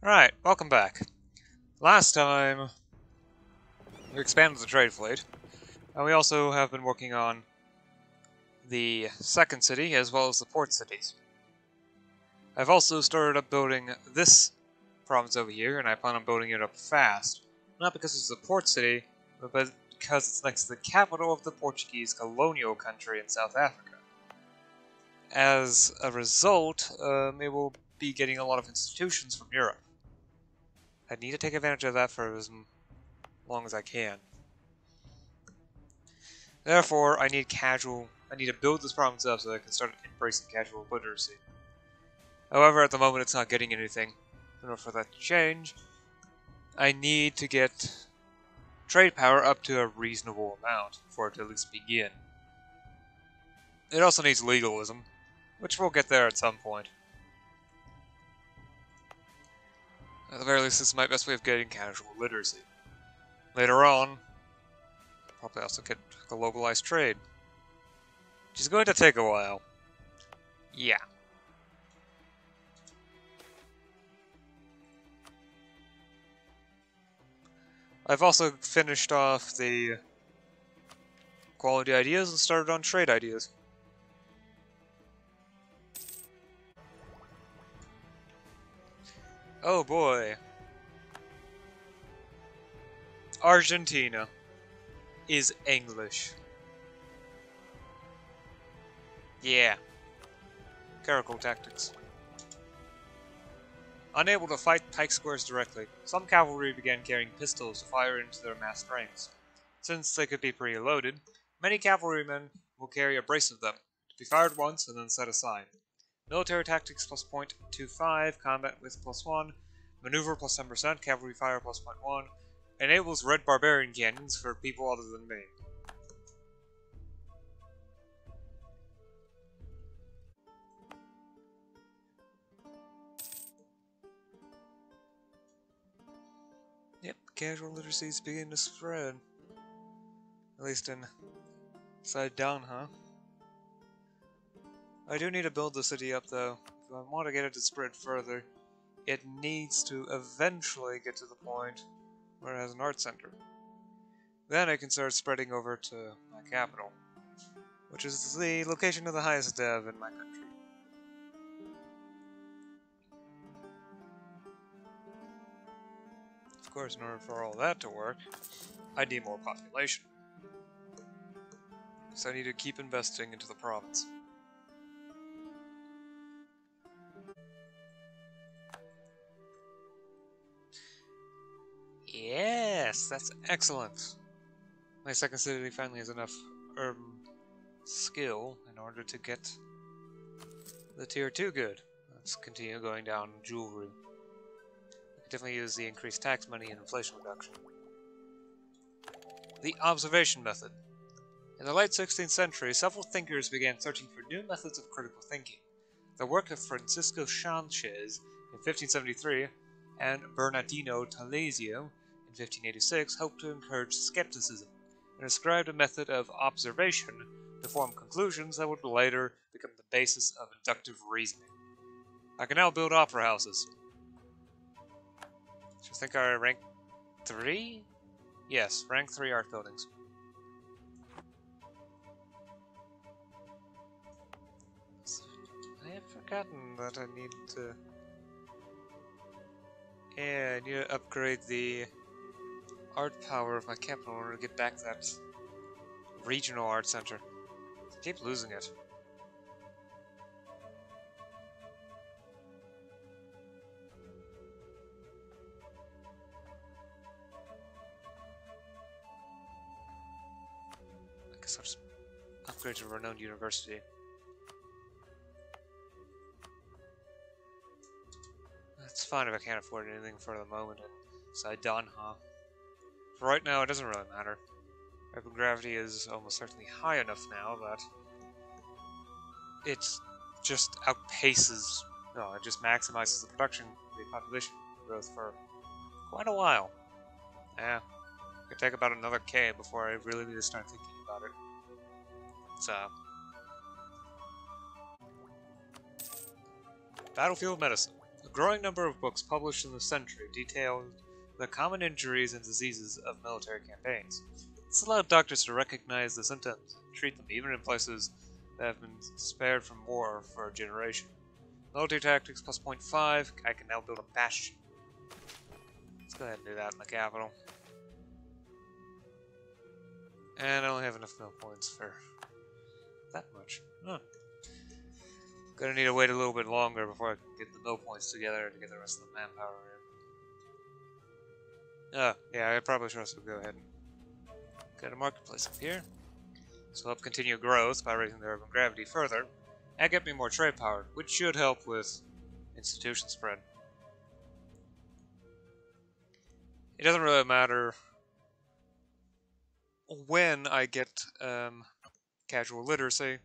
Alright, welcome back. Last time, we expanded the trade fleet, and we also have been working on the second city as well as the port cities. I've also started up building this province over here, and I plan on building it up fast. Not because it's a port city, but because it's next to the capital of the Portuguese colonial country in South Africa. As a result, it will be getting a lot of institutions from Europe. I need to take advantage of that for as long as I can. Therefore, I need to build this province up so I can start embracing casual literacy. However, at the moment it's not getting anything. In order for that to change, I need to get trade power up to a reasonable amount for it to at least begin. It also needs legalism, which we'll get there at some point. At the very least, this is my best way of getting casual literacy. Later on, I'll probably also get a localized trade, which is going to take a while. Yeah. I've also finished off the quality ideas and started on trade ideas. Oh boy. Argentina is English. Yeah. Caracal tactics. Unable to fight pike squares directly, some cavalry began carrying pistols to fire into their massed ranks. Since they could be preloaded, many cavalrymen will carry a brace of them, to be fired once and then set aside. Military tactics plus 0.25, combat with plus 1, maneuver plus 10%, cavalry fire plus 0.1, enables red barbarian cannons for people other than me. Yep, casual literacy is beginning to spread. At least inside down, huh? I do need to build the city up though. If I want to get it to spread further, it needs to eventually get to the point where it has an art center. Then I can start spreading over to my capital, which is the location of the highest dev in my country. Of course, in order for all that to work, I need more population. So I need to keep investing into the province. Yes, that's excellent. My second city finally has enough urban skill in order to get the tier 2 good. Let's continue going down jewelry. We can definitely use the increased tax money and inflation reduction. The observation method. In the late 16th century, several thinkers began searching for new methods of critical thinking. The work of Francisco Sanchez in 1573 and Bernardino Talesio in 1586 helped to encourage skepticism and described a method of observation to form conclusions that would later become the basis of inductive reasoning. I can now build opera houses. Do you think I rank 3? Yes, rank 3 art buildings. I have forgotten that I need to... Yeah, I need to upgrade the art power of my capital in order to get back that regional art center. I keep losing it. I guess I'll just upgrade to a renowned university. It's fine if I can't afford anything for the moment inside Danha. For right now, it doesn't really matter. Urban gravity is almost certainly high enough now that it just outpaces, no, it just maximizes the production, the population growth for quite a while. Yeah, it could take about another K before I really need to start thinking about it. So, battlefield medicine. A growing number of books published in the century detailed the common injuries and diseases of military campaigns. This allowed doctors to recognize the symptoms and treat them even in places that have been spared from war for a generation. Military tactics plus 0.5, I can now build a bastion. Let's go ahead and do that in the capital. And I only have enough mill points for that much. Huh. Gonna need to wait a little bit longer before I can get the mill points together to get the rest of the manpower in. Yeah, I probably should also go ahead and get a marketplace up here. So help continue growth by raising the urban gravity further, and get me more trade power, which should help with institution spread. It doesn't really matter when I get casual literacy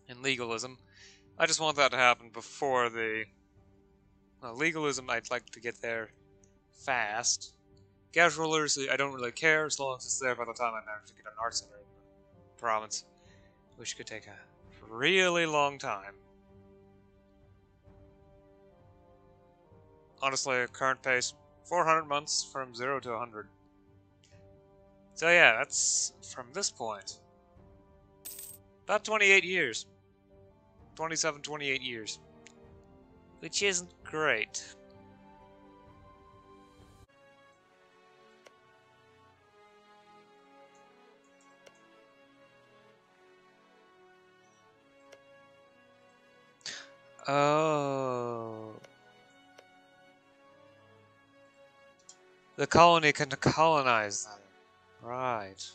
and legalism. I just want that to happen before the legalism. I'd like to get there fast. Casual literacy, I don't really care as long as it's there by the time I manage to get an art center in the province, which could take a really long time. Honestly, current pace, 400 months from 0 to 100. So yeah, that's from this point. About 28 years. 27, 28 years. Which isn't great. Oh. The colony can colonize them. Right.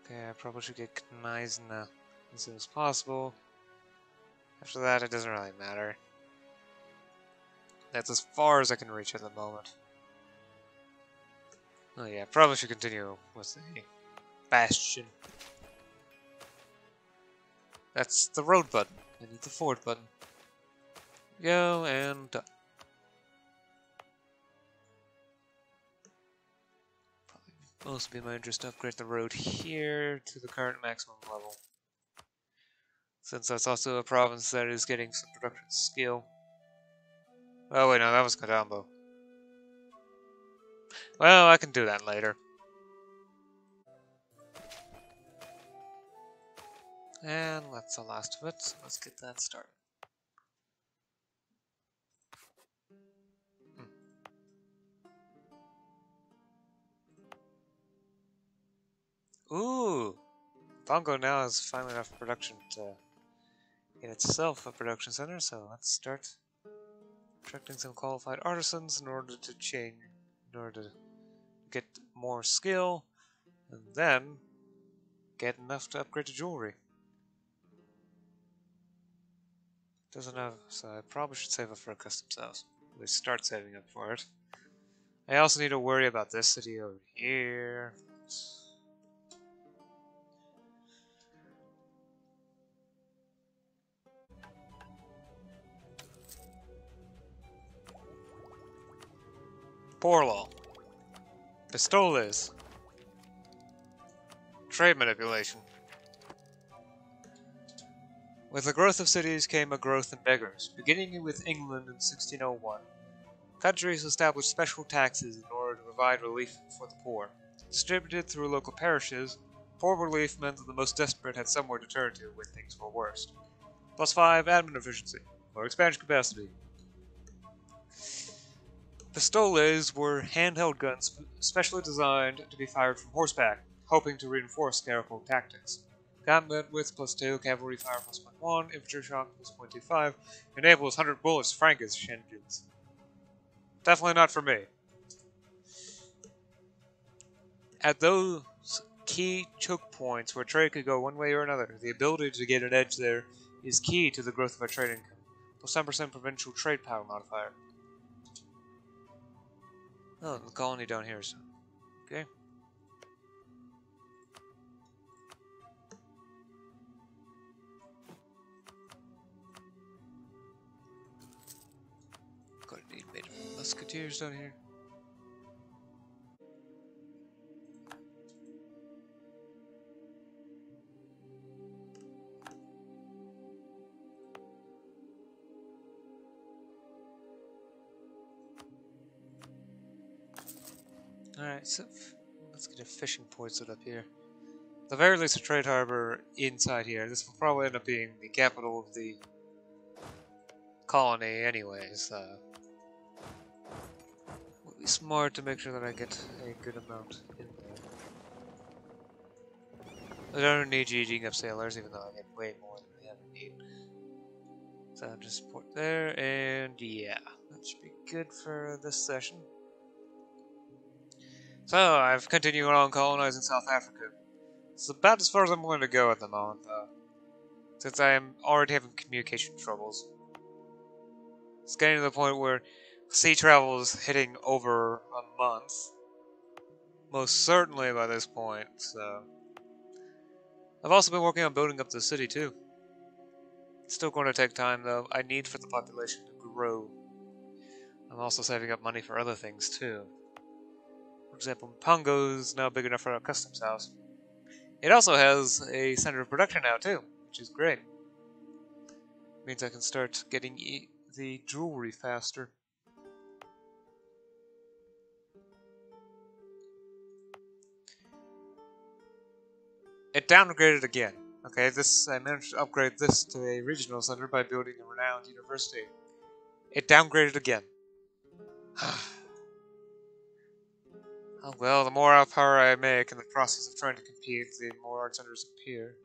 Okay, I probably should get colonized as soon as possible. After that, it doesn't really matter. That's as far as I can reach at the moment. Oh yeah, probably should continue with the bastion. That's the road button. I need the forward button. Go and done. Probably mostly be my interest to upgrade the road here to the current maximum level, since that's also a province that is getting some production skill. Oh wait, no, that was Kadambo. Well, I can do that later. And that's the last of it, so let's get that started. Ooh! Mpango now has finally enough production to get itself a production center, so let's start attracting some qualified artisans in order to get more skill, and then get enough to upgrade to jewelry. Doesn't have, so I probably should save up for a customs house. At least start saving up for it. I also need to worry about this city over here. Poor law. Pistoles. Trade manipulation. With the growth of cities came a growth in beggars. Beginning with England in 1601, countries established special taxes in order to provide relief for the poor. Distributed through local parishes, poor relief meant that the most desperate had somewhere to turn to when things were worst. +5 admin efficiency, or expansion capacity. Pistoles were handheld guns specially designed to be fired from horseback, hoping to reinforce caracal tactics. Combat width +2, cavalry fire +1, infantry shock +0.25, enables 100 bullets Frankish engines. Definitely not for me. At those key choke points where trade could go one way or another, the ability to get an edge there is key to the growth of our trade income. +10% provincial trade power modifier. Oh, the colony down here, so. Okay. Gonna need made of musketeers down here. Alright, so let's get a fishing port set up here. At the very least, a trade harbor inside here. This will probably end up being the capital of the colony anyways. Would be smart to make sure that I get a good amount in there. I don't need eating up sailors, even though I get way more than I ever need. So just port there, and yeah, that should be good for this session. So I've continued on colonizing South Africa. It's about as far as I'm willing to go at the moment, though, since I am already having communication troubles. It's getting to the point where sea travel is hitting over a month, most certainly by this point. So I've also been working on building up the city too. It's still going to take time, though. I need for the population to grow. I'm also saving up money for other things too. For example, Mpango is now big enough for a customs house. It also has a center of production now too, which is great. Means I can start getting the jewelry faster. It downgraded again. Okay, I managed to upgrade this to a regional center by building a renowned university. It downgraded again. Oh well, the more power I make in the process of trying to compete, the more art centers appear.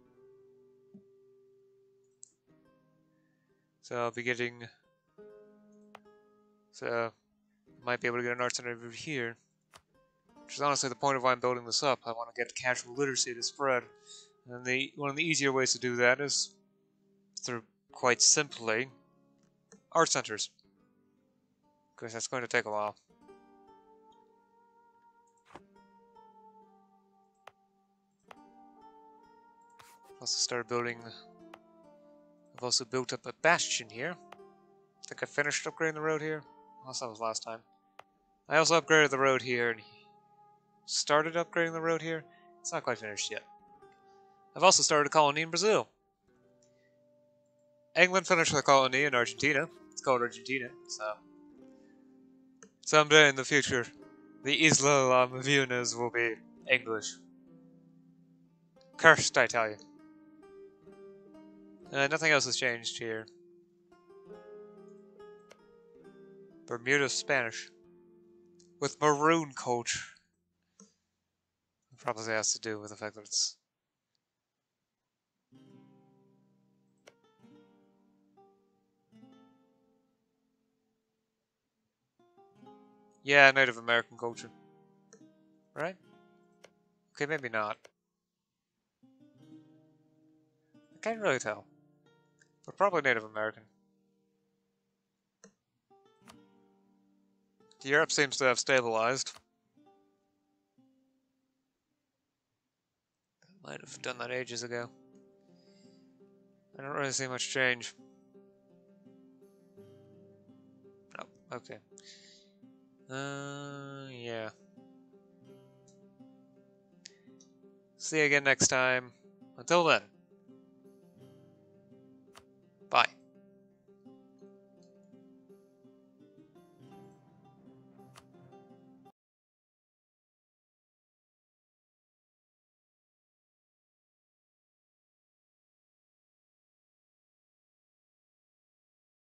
So I'll be getting... So, might be able to get an art center over here. Which is honestly the point of why I'm building this up. I want to get casual literacy to spread. And one of the easier ways to do that is through, quite simply, art centers. Because that's going to take a while. I've also built up a bastion here. I think I finished upgrading the road here. Unless that was last time. I also upgraded the road here and started upgrading the road here. It's not quite finished yet. I've also started a colony in Brazil. England finished the colony in Argentina. It's called Argentina, so someday in the future, the Isla Malvinas will be English. Cursed, I tell you. Nothing else has changed here. Bermuda Spanish. With maroon culture. It probably has to do with the fact that it's... Yeah, Native American culture. Right? Okay, maybe not. I can't really tell. But probably Native American. Europe seems to have stabilized. Might have done that ages ago. I don't really see much change. Oh, okay. Yeah. See you again next time. Until then.